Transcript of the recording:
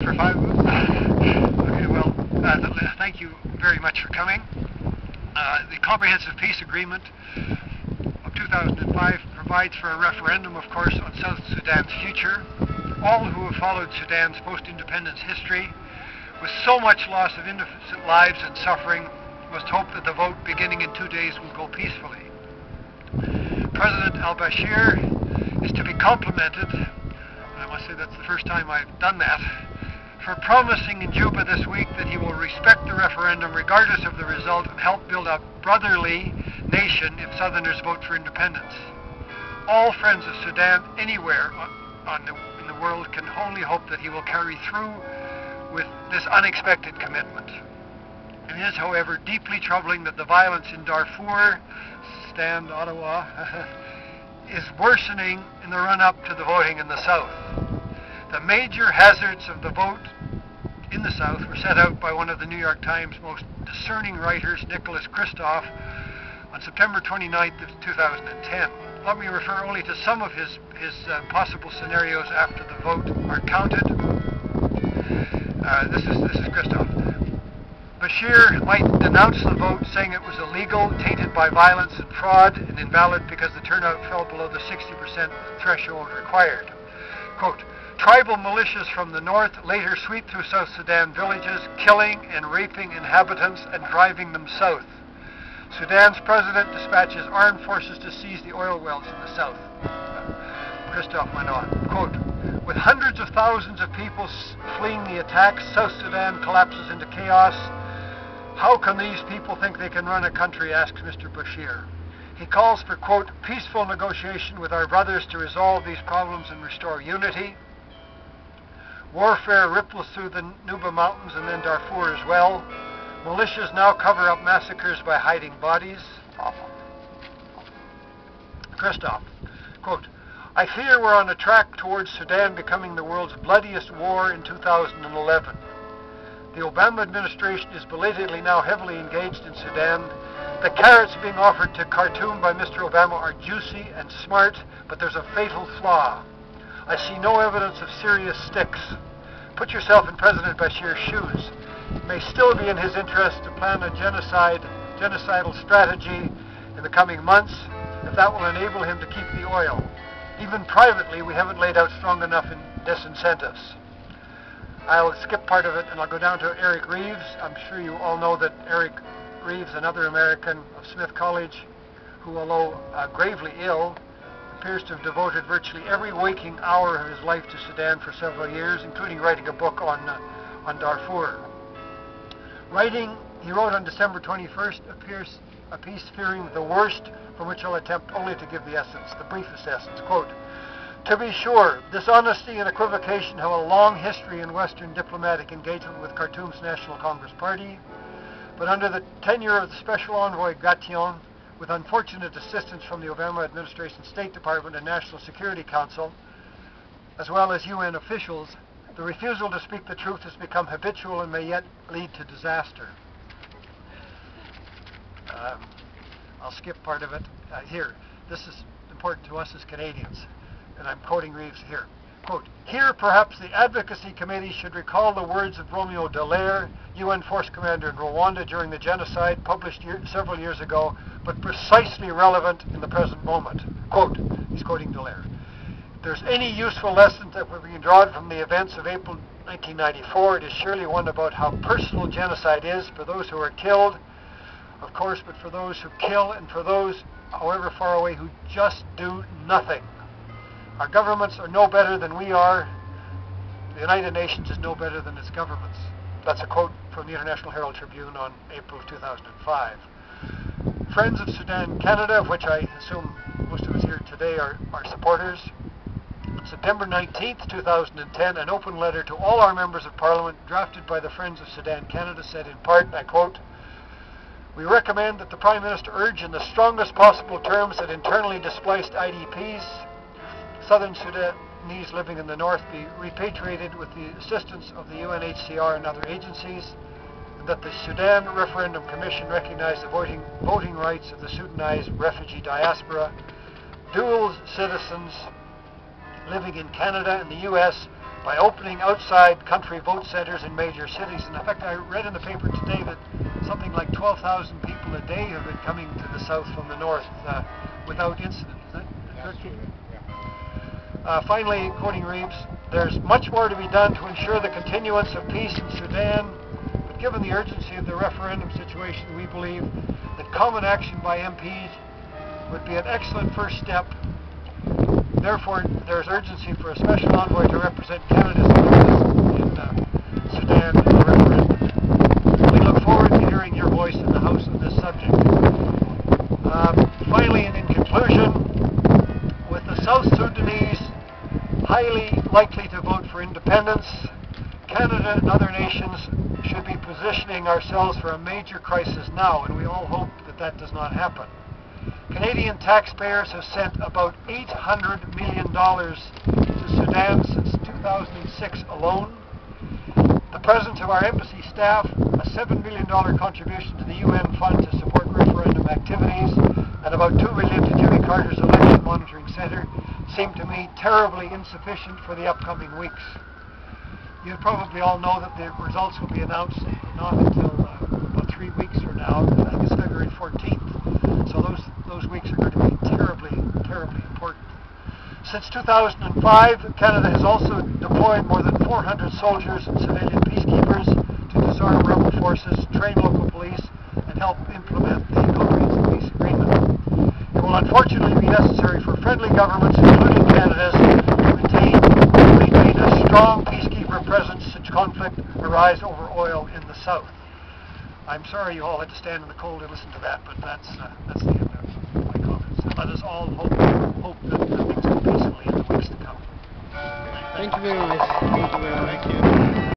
For 5 minutes? Okay, well, thank you very much for coming. The Comprehensive Peace Agreement of 2005 provides for a referendum, of course, on South Sudan's future. All who have followed Sudan's post-independence history, with so much loss of innocent lives and suffering, must hope that the vote beginning in 2 days will go peacefully. President al-Bashir is to be complimented, and I must say that's the first time I've done that, for promising in Juba this week that he will respect the referendum regardless of the result and help build a brotherly nation if Southerners vote for independence. All friends of Sudan anywhere in the world can only hope that he will carry through with this unexpected commitment. It is, however, deeply troubling that the violence in Darfur, Ottawa, is worsening in the run-up to the voting in the South. The major hazards of the vote in the South were set out by one of the New York Times' most discerning writers, Nicholas Kristof, on September 29th of 2010. Let me refer only to some of his possible scenarios after the vote are counted. This is Kristof. Bashir might denounce the vote, saying it was illegal, tainted by violence and fraud, and invalid because the turnout fell below the 60% threshold required. Quote, tribal militias from the north later sweep through South Sudan villages, killing and raping inhabitants and driving them south. Sudan's president dispatches armed forces to seize the oil wells in the south. Kristof went on, quote, with hundreds of thousands of people fleeing the attacks, South Sudan collapses into chaos. How can these people think they can run a country, asks Mr. Bashir. He calls for, quote, peaceful negotiation with our brothers to resolve these problems and restore unity. Warfare ripples through the Nuba Mountains and then Darfur as well. Militias now cover up massacres by hiding bodies. Kristof, quote, I fear we're on a track towards Sudan becoming the world's bloodiest war in 2011. The Obama administration is belatedly now heavily engaged in Sudan. The carrots being offered to Khartoum by Mr. Obama are juicy and smart, but there's a fatal flaw. I see no evidence of serious sticks. Put yourself in President Bashir's shoes. It may still be in his interest to plan a genocidal strategy in the coming months, if that will enable him to keep the oil. Even privately, we haven't laid out strong enough disincentives. I'll skip part of it and I'll go down to Eric Reeves. I'm sure you all know that Eric Reeves, another American of Smith College, who, although gravely ill, appears to have devoted virtually every waking hour of his life to Sudan for several years, including writing a book on Darfur. He wrote on December 21st a piece fearing the worst, from which I'll attempt only to give the essence, the briefest essence. Quote, to be sure, dishonesty and equivocation have a long history in Western diplomatic engagement with Khartoum's National Congress Party, but under the tenure of the Special Envoy Gation, with unfortunate assistance from the Obama administration State Department and National Security Council, as well as UN officials, the refusal to speak the truth has become habitual and may yet lead to disaster. I'll skip part of it here. This is important to us as Canadians, and I'm quoting Reeves here. Quote, here perhaps the Advocacy Committee should recall the words of Romeo Dallaire, UN force commander in Rwanda during the genocide, published several years ago, but precisely relevant in the present moment. Quote, he's quoting Dallaire, if there's any useful lesson that we can draw from the events of April 1994, it is surely one about how personal genocide is for those who are killed, of course, but for those who kill and for those, however far away, who just do nothing. Our governments are no better than we are. The United Nations is no better than its governments. That's a quote from the International Herald Tribune on April of 2005. Friends of Sudan Canada, of which I assume most of us here today are supporters, September 19th, 2010, an open letter to all our members of Parliament drafted by the Friends of Sudan Canada said in part, and I quote, we recommend that the Prime Minister urge in the strongest possible terms that internally displaced IDPs, Southern Sudanese living in the north, be repatriated with the assistance of the UNHCR and other agencies, and that the Sudan Referendum Commission recognize the voting rights of the Sudanese refugee diaspora, dual citizens living in Canada and the US, by opening outside country vote centers in major cities. And in fact, I read in the paper today that something like 12,000 people a day have been coming to the south from the north without incident. Is that correct? Finally, quoting Reeves, there's much more to be done to ensure the continuance of peace in Sudan, but given the urgency of the referendum situation, we believe that common action by MPs would be an excellent first step. Therefore, there's urgency for a special envoy to represent Canada's interests in Sudan in the referendum. We look forward to hearing your voice in the House on this subject. Finally, and in conclusion, with the South Sudanese highly likely to vote for independence, Canada and other nations should be positioning ourselves for a major crisis now, and we all hope that that does not happen. Canadian taxpayers have sent about $800 million to Sudan since 2006 alone. The presence of our embassy staff, a $7 million contribution to the UN fund to support referendum activities, and about $2 million to Jimmy Carter's election monitoring center seem to me terribly insufficient for the upcoming weeks. You probably all know that the results will be announced not until about 3 weeks from now. I think it's February 14th. So those weeks are going to be terribly, terribly important. Since 2005, Canada has also deployed more than 400 soldiers and civilian peacekeepers to disarm rebel forces, train local police, and help implement the Comprehensive Peace Agreement. It will unfortunately be necessary for friendly governments, including Canada's, to maintain a strong peacekeeper presence should conflict arise over oil in the south. I'm sorry you all had to stand in the cold and listen to that, but that's the end of my comments. And let us all hope that things go peacefully in the weeks to come. Thank you very much. Thank you very much. Thank you.